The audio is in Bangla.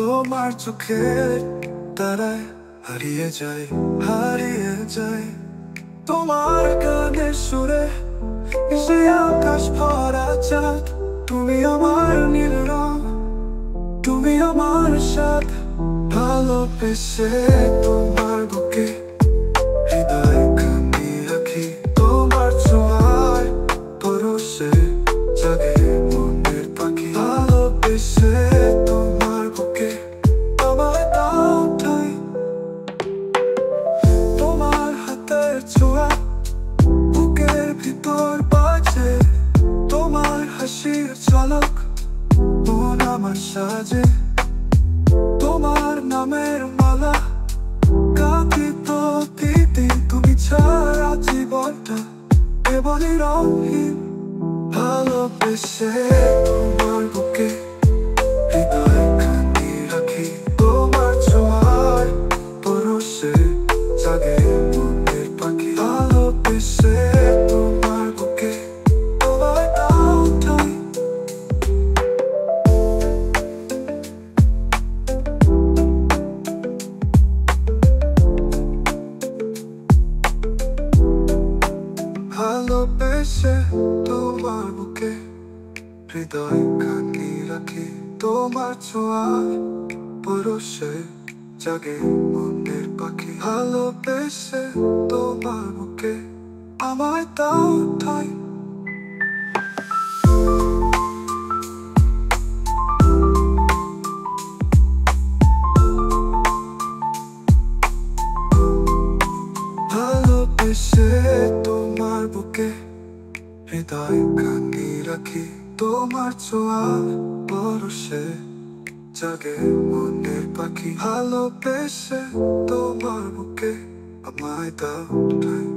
তোমার চোখের তারায় হারিয়ে যায়, হারিয়ে যায়। তোমার গানের সুরে সে আকাশ ভরা চাঁদ। তুমি আমার নীল রং, তুমি আমার সাথ। ভালোবেসে তোমার বুকে হৃদয় খানি রাখি। তোমার ছোঁয়ায় পরশে জাগে মনের পাখি। ভালোবেসে তোমার বুকে আমায় দাও ঠাঁই। তোমার হাতের ছোঁয়া বুকের ভিতর বাজে। তোমার হাসির ঝলক মন আমার সাজে। তোমার নামের মালা গাঁথি প্রতিদিন। তুমি ছাড়া জীবনটা কেবলই রঙহীন। ভালোবেসে তোমার বুকে হৃদয় খানি রাখি। তোমার ছোঁয়ার পরশে জাগে মনের পাখি। ভালোবেসে তোমার বুকে আমায় দাও ঠাঁই। ভালোবেসে তোমার বুকে হৃদয় খানি রাখি। তোমার ছোঁয়া পরশে জাগে মনের পাখি। ভালোবেসে তোমার বুকে আমায় দাও ঠাঁই। ভালোবেসে তোমার বুকে হৃদয় খানি রাখি। তোমার ছোঁয়া পরশে জাগে মনের পাখি। ভালোবেসে তোমার বুকে আমায় দাও ঠাঁই।